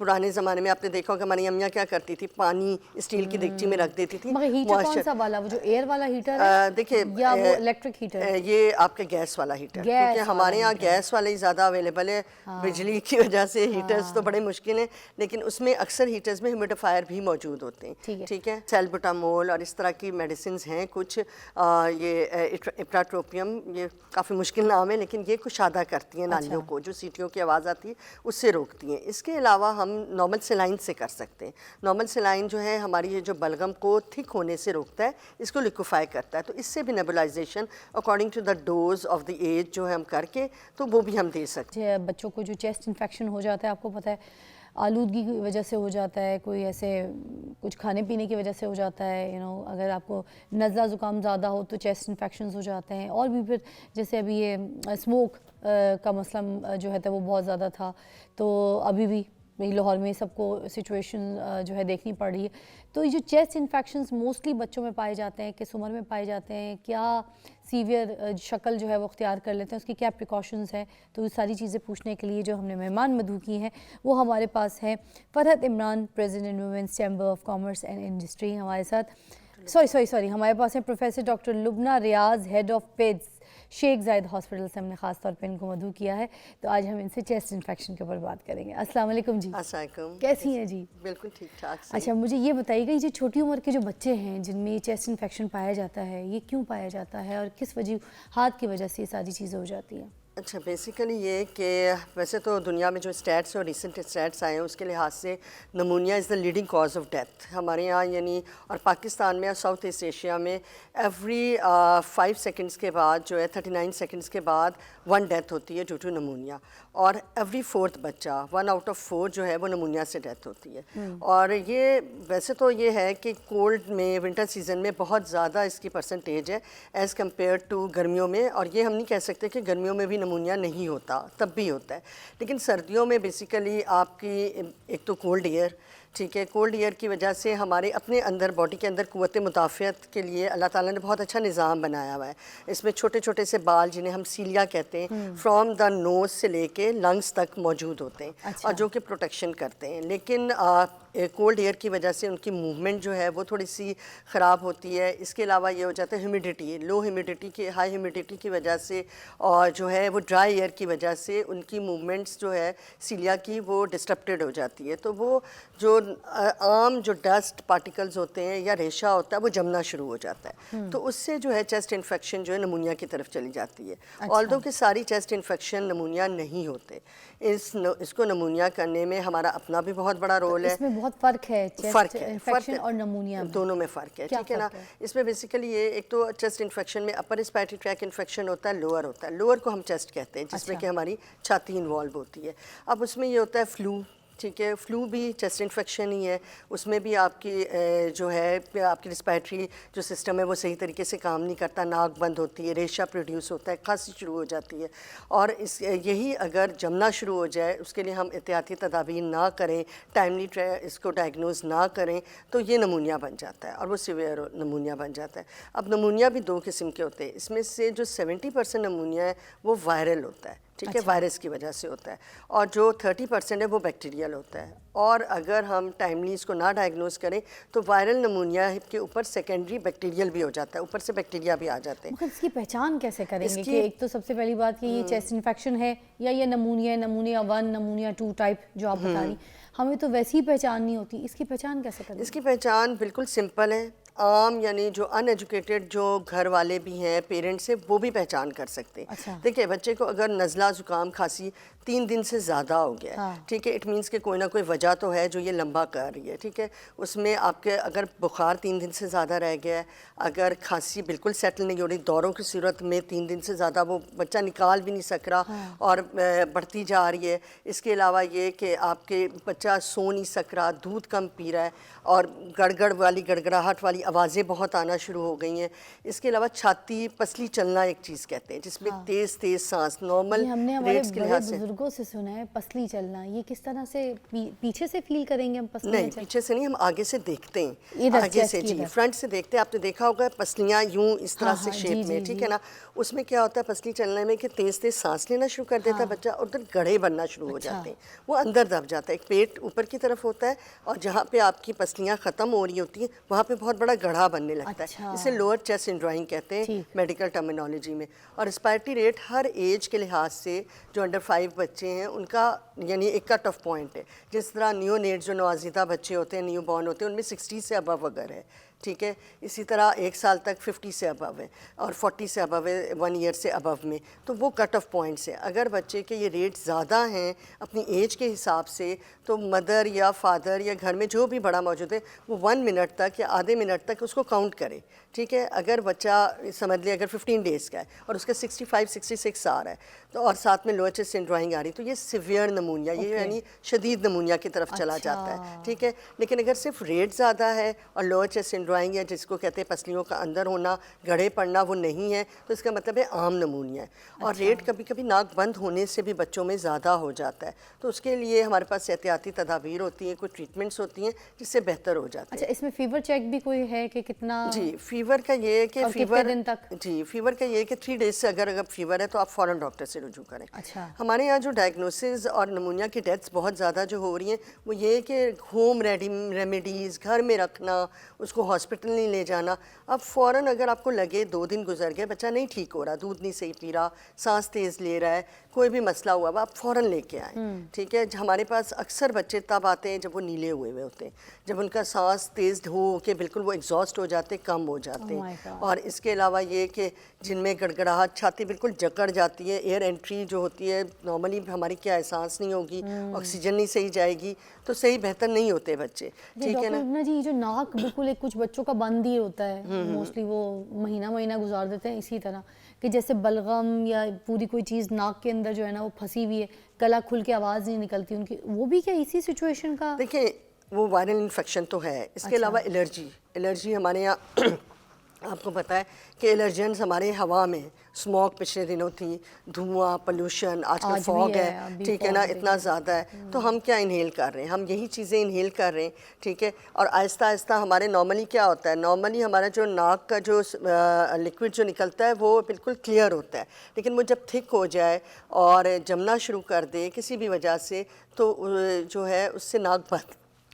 پرانے زمانے میں آپ نے دیکھا ہوگا ہماری امیاں کیا کرتی تھی, پانی اسٹیل کی دیگچی میں رکھ دیتی تھی. مگر ہیٹر کون سا والا, وہ جو ایئر والا ہیٹر ہے دیکھیے یا وہ الیکٹرک ہیٹر؟ یہ آپ کا گیس والا ہیٹر, کیونکہ ہمارے یہاں گیس والا ہی زیادہ اویلیبل ہے, بجلی کی وجہ سے ہیٹرز تو بڑے مشکل ہیں, لیکن اس میں اکثر ہیٹرز میں ہیومیڈیفائر بھی موجود ہوتے ہیں. ٹھیک ہے, سیلبوٹامول اور اس طرح کی میڈیسنز ہیں کچھ, یہ اپراٹروپیم, یہ کافی مشکل نام ہے, لیکن یہ کشادہ کرتی ہیں نالیوں کو, جو سیٹیوں کی آواز آتی ہے اس سے روکتی ہیں. اس کے علاوہ ہم نارمل سلائن سے کر سکتے ہیں. نارمل سلائن جو ہے ہماری یہ جو بلغم کو تھک ہونے سے روکتا ہے, اس کو لیکوفائی کرتا ہے, تو اس سے بھی nebulization according to the dose of the age جو ہے ہم کر کے تو وہ بھی ہم دے سکتے ہیں. بچوں کو جو چیسٹ انفیکشن ہو جاتا ہے, آپ کو پتہ ہے آلودگی کی وجہ سے ہو جاتا ہے, کوئی ایسے کچھ کھانے پینے کی وجہ سے ہو جاتا ہے, اگر آپ کو نزلہ زکام زیادہ ہو تو چیسٹ انفیکشنز ہو جاتے ہیں. اور بھی پھر جیسے ابھی یہ اسموک کا مسئلہ جو ہے وہ بہت زیادہ تھا, تو ابھی بھی لاہور میں سب کو سچویشن جو ہے دیکھنی پڑ رہی ہے. تو یہ جو چیسٹ انفیکشنز موسٹلی بچوں میں پائے جاتے ہیں, کس عمر میں پائے جاتے ہیں, کیا سیویئر شکل جو ہے وہ اختیار کر لیتے ہیں, اس کی کیا پریکاشنز ہیں, تو یہ ساری چیزیں پوچھنے کے لیے جو ہم نے مہمان مدعو کی ہیں وہ ہمارے پاس ہیں Farhat Imran, president Women's Chamber of Commerce and Industry ہمارے ساتھ. سوری ہمارے پاس ہیں professor doctor Lubna Riaz, head of peds, Sheikh Zayed Hospital سے ہم نے خاص طور پہ ان کو مدعو کیا ہے. تو آج ہم ان سے چیسٹ انفیکشن کے اوپر بات کریں گے. السلام علیکم جی. السلام علیکم, کیسی ہیں جی؟ بالکل ٹھیک ٹھاک. اچھا مجھے یہ بتائیے گا, یہ جو چھوٹی عمر کے جو بچے ہیں جن میں یہ چیسٹ انفیکشن پایا جاتا ہے, یہ کیوں پایا جاتا ہے اور کس وجوہات کی وجہ سے یہ ساری چیزیں ہو جاتی ہیں؟ اچھا, بیسیکلی یہ کہ ویسے تو دنیا میں جو اسٹیٹس اور ریسنٹ اسٹیٹس آئے ہیں اس کے لحاظ سے pneumonia is the leading cause of death ہمارے یہاں, یعنی اور پاکستان میں اور ساؤتھ ایسٹ ایشیا میں ایوری 5 سیکنڈس کے بعد جو ہے 39 سیکنڈس کے بعد 1 ڈیتھ ہوتی ہے ڈیو ٹو نمونیا, اور ایوری 4th بچہ 1 out of 4 جو ہے وہ نمونیا سے ڈیتھ ہوتی ہے. اور یہ ویسے تو یہ ہے کہ کولڈ میں ونٹر سیزن میں بہت زیادہ اس کی پرسنٹیج ہے ایز کمپیئر ٹو گرمیوں میں, اور یہ ہم نہیں کہہ سکتے کہ گرمیوں میں بھی نمونیا نہیں ہوتا, تب بھی ہوتا ہے, لیکن سردیوں میں بیسیکلی آپ کی ایک تو کولڈ ایئر, ٹھیک ہے, کولڈ ایئر کی وجہ سے ہمارے اپنے اندر باڈی کے اندر قوت مدافعت کے لیے اللہ تعالیٰ نے بہت اچھا نظام بنایا ہوا ہے. اس میں چھوٹے چھوٹے سے بال جنہیں ہم سیلیا کہتے ہیں فرام دا نوز سے لے کے لنگس تک موجود ہوتے ہیں, اور جو کہ پروٹیکشن کرتے ہیں. لیکن کولڈ ایئر کی وجہ سے ان کی موومنٹ جو ہے وہ تھوڑی سی خراب ہوتی ہے. اس کے علاوہ یہ ہو جاتا ہے ہیومیڈیٹی, لو ہیومیڈیٹی کی ہائی ہیومیڈیٹی کی وجہ سے, اور جو ہے وہ ڈرائی ایئر کی وجہ سے ان کی موومنٹس جو ہے سیلیا کی وہ ڈسٹرپٹیڈ ہو جاتی ہے. تو وہ جو عام جو ڈسٹ پارٹیکلز ہوتے ہیں یا ریشہ ہوتا ہے وہ جمنا شروع ہو جاتا ہے, تو اس سے جو ہے چیسٹ انفیکشن جو ہے نمونیا کی طرف چلی جاتی ہے. آلدو کہ ساری چیسٹ انفیکشن نمونیا نہیں ہوتے, اس کو نمونیا کرنے میں ہمارا اپنا بھی بہت بڑا رول ہے. اس میں بہت فرق ہے چیسٹ انفیکشن اور نمونیا میں, دونوں میں فرق ہے, ٹھیک ہے نا. اس میں بیسیکلی یہ ایک تو چیسٹ انفیکشن میں اپر ریسپیریٹری ٹریک انفیکشن ہوتا ہے, لوور ہوتا ہے. لوور کو ہم چیسٹ کہتے ہیں جس میں کہ ہماری چھاتی انوالو ہوتی ہے. اب اس میں یہ ہوتا ہے فلو, ٹھیک ہے, فلو بھی چیسٹ انفیکشن ہی ہے. اس میں بھی آپ کی جو ہے آپ کی ریسپیریٹری جو سسٹم ہے وہ صحیح طریقے سے کام نہیں کرتا, ناک بند ہوتی ہے, ریشہ پروڈیوس ہوتا ہے, کھانسی شروع ہو جاتی ہے. اور یہی اگر جمنا شروع ہو جائے, اس کے لیے ہم احتیاطی تدابیر نہ کریں, ٹائملی اس کو ڈائگنوز نہ کریں, تو یہ نمونیا بن جاتا ہے, اور وہ سیویئر نمونیا بن جاتا ہے. اب نمونیا بھی 2 قسم کے ہوتے ہیں. اس میں سے جو 70% نمونیا ہے وہ وائرل ہوتا ہے, ٹھیک ہے, وائرس کی وجہ سے ہوتا ہے, اور جو 30% ہے وہ بیکٹیریل ہوتا ہے. اور اگر ہم ٹائملی اس کو نہ ڈائگنوز کریں تو وائرل نمونیا کے اوپر سیکنڈری بیکٹیریل بھی ہو جاتا ہے, اوپر سے بیکٹیریا بھی آ جاتے ہیں. مگر اس کی پہچان کیسے کریں گے کہ ایک تو سب سے پہلی بات کہ یہ چیسٹ انفیکشن ہے یا یہ نمونیا 1, نمونیا 2 ٹائپ جو آپ بتا رہی, ہمیں تو ویسی ہی پہچان نہیں ہوتی. اس کی پہچان کیسے کریں؟ اس کی پہچان بالکل سمپل ہے. عام یعنی جو ان ایجوکیٹڈ جو گھر والے بھی ہیں, پیرنٹس ہیں, وہ بھی پہچان کر سکتے ہیں. دیکھیں بچے کو اگر نزلہ زکام کھانسی 3 دن سے زیادہ ہو گیا ہے, ٹھیک ہے, اٹ مینس کہ کوئی نہ کوئی وجہ تو ہے جو یہ لمبا کر رہی ہے, ٹھیک ہے. اس میں آپ کے اگر بخار 3 دن سے زیادہ رہ گیا ہے, اگر کھانسی بالکل سیٹل نہیں ہو رہی, دوروں کی صورت میں 3 دن سے زیادہ وہ بچہ نکال بھی نہیں سک رہا اور بڑھتی جا رہی ہے. اس کے علاوہ یہ کہ آپ کے بچہ سو نہیں سک رہا, دودھ کم پی رہا ہے, اور گڑگڑ والی گڑگڑاہٹ والی آوازیں بہت آنا شروع ہو گئی ہیں. اس کے علاوہ چھاتی پسلی چلنا ایک چیز کہتے ہیں جس میں تیز تیز سانس نارمل ہم نے ہمارے ریٹس کے بڑے لحاظ سے. بزرگوں سے سنا ہے پسلی چلنا, یہ کس طرح سے پیچھے سے فیل کریں گے ہم پسلیاں نہیں پیچھے سے نہیں, ہم آگے سے دیکھتے ہیں, ادھر آگے chest سے کی جی ادھر. فرنٹ سے دیکھتے ہیں. آپ نے دیکھا ہوگا پسلیاں یوں اس طرح سے ہاں، شیپ جی، میں, جی، ٹھیک جی. ہے نا. اس میں کیا ہوتا ہے پسلی چلنے میں کہ تیز تیز سانس لینا شروع کر دیتا ہے بچہ, اور ادھر گڑھے بننا شروع ہو جاتے ہیں, وہ اندر دب جاتا ہے. ایک پیٹ اوپر کی طرف ہوتا ہے اور جہاں پہ آپ کی پسلیاں ختم ہو رہی ہوتی ہیں وہاں پہ بہت بڑا گڑھا بننے لگتا ہے. اسے لوور چیسٹ سنڈرائنگ کہتے ہیں میڈیکل ٹرمینالوجی میں. اور ریسپائرٹی ریٹ ہر ایج کے لحاظ سے جو انڈر 5 بچے ہیں ان کا یعنی ایک کٹ آف پوائنٹ ہے. جس طرح نیو نیٹ جو نوزائیدہ بچے ہوتے ہیں, نیو بورن ہوتے ہیں, ان میں 60 سے ابو اگر ہے, ٹھیک ہے. اسی طرح 1 سال تک 50 سے ابو ہے اور 40 سے ابو ہے, 1 ایئر سے ابو میں, تو وہ کٹ آف پوائنٹس ہیں. اگر بچے کے یہ ریٹ زیادہ ہیں اپنی ایج کے حساب سے تو مدر یا فادر یا گھر میں جو بھی بڑا موجود ہے وہ 1 منٹ تک یا آدھے منٹ تک اس کو کاؤنٹ کرے, ٹھیک ہے. اگر بچہ سمجھ لیں اگر 15 ڈیز کا ہے اور اس کا 65 66 آ رہا ہے تو اور ساتھ میں لوور چیسٹ سنڈرائنگ آ رہی ہے تو یہ سیویئر نمونیا, یہ یعنی شدید نمونیا کی طرف چلا جاتا ہے, ٹھیک ہے. لیکن اگر صرف ریٹ زیادہ ہے اور لوور چیسٹ سنڈرائنگ ہے جس کو کہتے ہیں پسلیوں کا اندر ہونا, گڑھے پڑنا, وہ نہیں ہے تو اس کا مطلب ہے عام نمونیا ہے. اور ریٹ کبھی کبھی ناک بند ہونے سے بھی بچوں میں زیادہ ہو جاتا ہے, تو اس کے لیے ہمارے پاس احتیاطی تدابیر ہوتی ہیں, کچھ ٹریٹمنٹس ہوتی ہیں جس سے بہتر ہو جاتے ہیں. اچھا, اس میں فیور چیک بھی کوئی ہے کہ کتنا؟ جی فیور کا یہ ہے کہ فیور دن تک؟ جی فیور کا یہ ہے کہ 3 ڈیز سے اگر فیور ہے تو آپ فوراً ڈاکٹر سے رجوع کریں. اچھا. ہمارے یہاں جو ڈائگنوسز اور نمونیا کی ڈیتھس بہت زیادہ جو ہو رہی ہیں وہ یہ ہے کہ ہوم ریمیڈیز گھر میں رکھنا, اس کو ہاسپٹل نہیں لے جانا. اب فوراً اگر آپ کو لگے 2 دن گزر گئے, بچہ نہیں ٹھیک ہو رہا, دودھ نہیں صحیح پی رہا, سانس تیز لے رہا ہے, کوئی بھی مسئلہ ہوا ہوا, آپ فوراً لے کے آئیں, ٹھیک ہے. ہمارے پاس اکثر بچے تب آتے ہیں جب وہ نیلے ہوئے ہوتے ہیں, جب ان کا سانس تیز ہو کے بالکل وہ ایگزاسٹ ہو جاتے, کم ہو جاتے ہیں. اور اس کے علاوہ یہ کہ جن میں گڑگڑاہٹ, چھاتی بالکل جکڑ جاتی ہے, ایئر انٹری جو ہوتی ہے نارملی ہماری کیا احساس نہیں ہوگی, آکسیجن نہیں صحیح جائے گی تو صحیح بہتر نہیں ہوتے بچے, ٹھیک ہے نا. جی جو ناک بالکل ایک کچھ بچوں کا بند ہی ہوتا ہے, موسٹلی وہ مہینہ گزار دیتے ہیں اسی طرح کہ جیسے بلغم یا پوری کوئی چیز ناک کے اندر جو ہے نا وہ پھنسی ہوئی ہے, گلا کھل کے آواز نہیں نکلتی ان کی, وہ بھی کیا اسی سچویشن کا؟ دیکھیں وہ وائرل انفیکشن تو ہے, اس کے علاوہ الرجی ہمارے یہاں آپ کو پتہ ہے کہ الرجنز ہمارے ہوا میں, اسموک پچھلے دنوں تھی, دھواں, پولوشن, آج کل فوگ ہے, ٹھیک ہے نا, اتنا زیادہ ہے, تو ہم کیا انہیل کر رہے ہیں, ہم یہی چیزیں انہیل کر رہے ہیں, ٹھیک ہے. اور آہستہ آہستہ ہمارے نارملی کیا ہوتا ہے, نارملی ہمارا جو ناک کا جو لکوڈ جو نکلتا ہے وہ بالکل کلیئر ہوتا ہے, لیکن وہ جب تھک ہو جائے اور جمنا شروع کر دے کسی بھی وجہ سے تو جو ہے اس سے ناک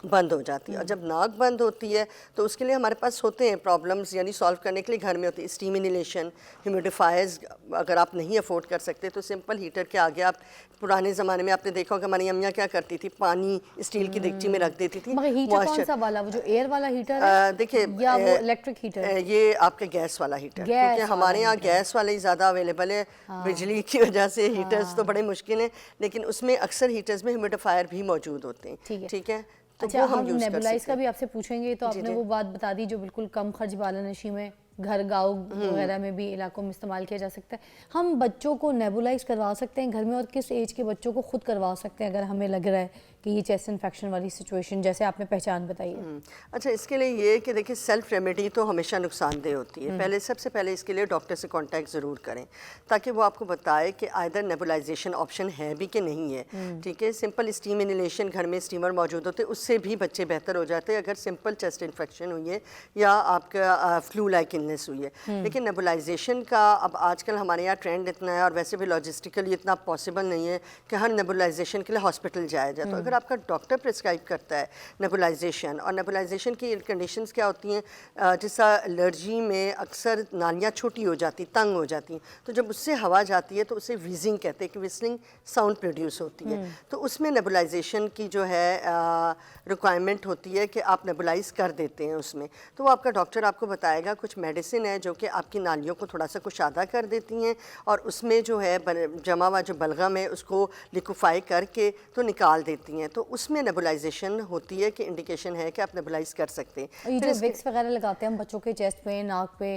بند ہو جاتی ہے. اور جب ناک بند ہوتی ہے تو اس کے لیے ہمارے پاس ہوتے ہیں پرابلمز, یعنی سالو کرنے کے لیے گھر میں ہوتی ہے اسٹیم انہیلیشن, ہیومیڈیفائرز. اگر آپ نہیں افورڈ کر سکتے تو سمپل ہیٹر کے آگے آپ, پرانے زمانے میں آپ نے دیکھا ہوگا ہماری امیاں کیا کرتی تھی, پانی اسٹیل کی دیگچی میں رکھ دیتی تھی. مگر ہیٹر کون سا والا, وہ جو ایئر والا ہیٹر ہے دیکھیے یا وہ الیکٹرک ہیٹر؟ یہ آپ کے گیس والا ہیٹر, کیونکہ ہمارے یہاں گیس والا ہی زیادہ اویلیبل ہے, بجلی کی وجہ سے ہیٹرز تو بڑے مشکل ہیں, لیکن اس میں اکثر ہیٹرز میں ہیومیڈیفائر بھی موجود ہوتے ہیں, ٹھیک ہے. اچھا, ہم نیبولائز کا بھی آپ سے پوچھیں گے, تو آپ نے وہ بات بتا دی جو بالکل کم خرچ بالانشی میں گھر گاؤں وغیرہ میں بھی علاقوں میں استعمال کیا جا سکتا ہے. ہم بچوں کو نیبولائز کروا سکتے ہیں گھر میں, اور کس ایج کے بچوں کو خود کروا سکتے ہیں اگر ہمیں لگ رہا ہے کہ یہ چیسٹ انفیکشن والی سچویشن جیسے آپ نے پہچان بتائی ہے؟ اچھا, اس کے لیے یہ کہ دیکھیں سیلف ریمیڈی تو ہمیشہ نقصان دہ ہوتی ہے. سب سے پہلے اس کے لیے ڈاکٹر سے کانٹیکٹ ضرور کریں تاکہ وہ آپ کو بتائے کہ آئدر نیبولائزیشن آپشن ہے بھی کہ نہیں ہے, ٹھیک ہے. سمپل اسٹیم انہیلیشن گھر میں اسٹیمر موجود ہوتے ہیں, اس سے بھی بچے بہتر ہو جاتے ہیں اگر سمپل چیسٹ انفیکشن ہوئی ہے یا آپ کا فلو لائک النس ہوئی ہے. لیکن نیبولائزیشن کا اب آج کل ہمارے یہاں ٹرینڈ اتنا ہے, اور ویسے بھی لاجسٹیکلی اتنا پاسبل نہیں ہے کہ ہر نیبولائزیشن کے لیے ہاسپٹل جایا جائے. تو اگر آپ کا ڈاکٹر پرسکرائب کرتا ہے نیبولائزیشن, اور نیبولائزیشن کی کنڈیشنز کیا ہوتی ہیں, جیسا الرجی میں اکثر نالیاں چھوٹی ہو جاتی, تنگ ہو جاتی ہیں, تو جب اس سے ہوا جاتی ہے تو اسے ویزنگ کہتے ہیں کہ وسلنگ ساؤنڈ پروڈیوس ہوتی ہے. تو اس میں نیبولائزیشن کی جو ہے ریکوائرمنٹ ہوتی ہے کہ آپ نیبولائز کر دیتے ہیں اس میں, تو وہ آپ کا ڈاکٹر آپ کو بتائے گا. کچھ میڈیسن ہے جو کہ آپ کی نالیوں کو تھوڑا سا کشادہ کر دیتی ہیں, اور اس میں جو ہے جمع ہوا جو بلغم ہے اس کو لیکوفائی کر کے تو نکال دیتی ہیں. تو اس میں نیبولائزیشن ہوتی ہے کہ انڈیکیشن ہے کہ آپ نیبولائز کر سکتے ہیں. یہ جو وکس وغیرہ لگاتے ہیں ہم بچوں کے چیسٹ پہ, ناک پہ,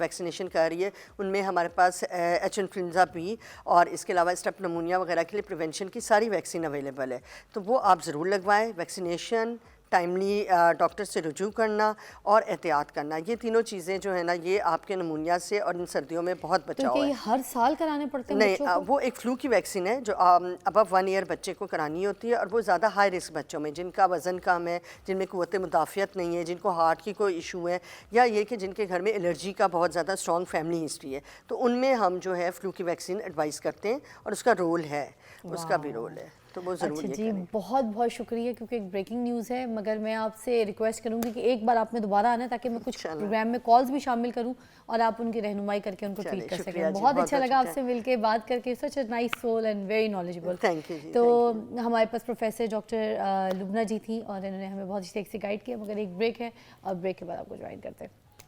ویکسینیشن کر رہی ہے ان میں ہمارے پاس ایچ انفلوئنزا بی اور اس کے علاوہ اسٹیپ نمونیا وغیرہ کے لیے پریونشن کی ساری ویکسین اویلیبل ہے. تو وہ آپ ضرور لگوائیں. ویکسینیشن، ٹائملی ڈاکٹر سے رجوع کرنا اور احتیاط کرنا، یہ تینوں چیزیں جو ہیں نا یہ آپ کے نمونیا سے اور ان سردیوں میں بہت تو بچاؤ کیا ہے. یہ ہر سال کرانے پڑتے ہیں بچوں نہیں، کو؟ وہ ایک فلو کی ویکسین ہے جو ابو 1 ایئر بچے کو کرانی ہوتی ہے، اور وہ زیادہ ہائی رسک بچوں میں جن کا وزن کم ہے، جن میں قوت مدافعت نہیں ہے، جن کو ہارٹ کی کوئی ایشو ہے، یا یہ کہ جن کے گھر میں الرجی کا بہت زیادہ اسٹرانگ فیملی ہسٹری ہے، تو ان میں ہم جو ہے فلو کی ویکسین ایڈوائز کرتے ہیں اور اس کا رول ہے، اس کا بھی رول ہے، تو وہ ضرور اچھا یہ جی، کریں. بہت بہت شکریہ، کیونکہ ایک بریکنگ نیوز ہے، مگر میں آپ سے ریکویسٹ کروں گی کہ ایک بار آپ نے دوبارہ آنا ہے تاکہ میں کچھ انشاءاللہ. پروگرام میں کالز بھی شامل کروں اور آپ ان کی رہنمائی کر کے ان کو چلیں، ٹریٹ کر سکیں. شکریہ جی، بہت بہت اچھا بہت لگا آپ شکریہ. سے مل کے بات کر کے، such a nice soul and very knowledgeable. Thank you جی، تو تھینک یو. ہمارے پاس پروفیسر ڈاکٹر لبنہ جی تھیں اور انہوں نے ہمیں بہت اچھی سے گائیڈ کیا، مگر ایک بریک ہے اور بریک کے بعد آپ کو جوائن کرتے ہیں.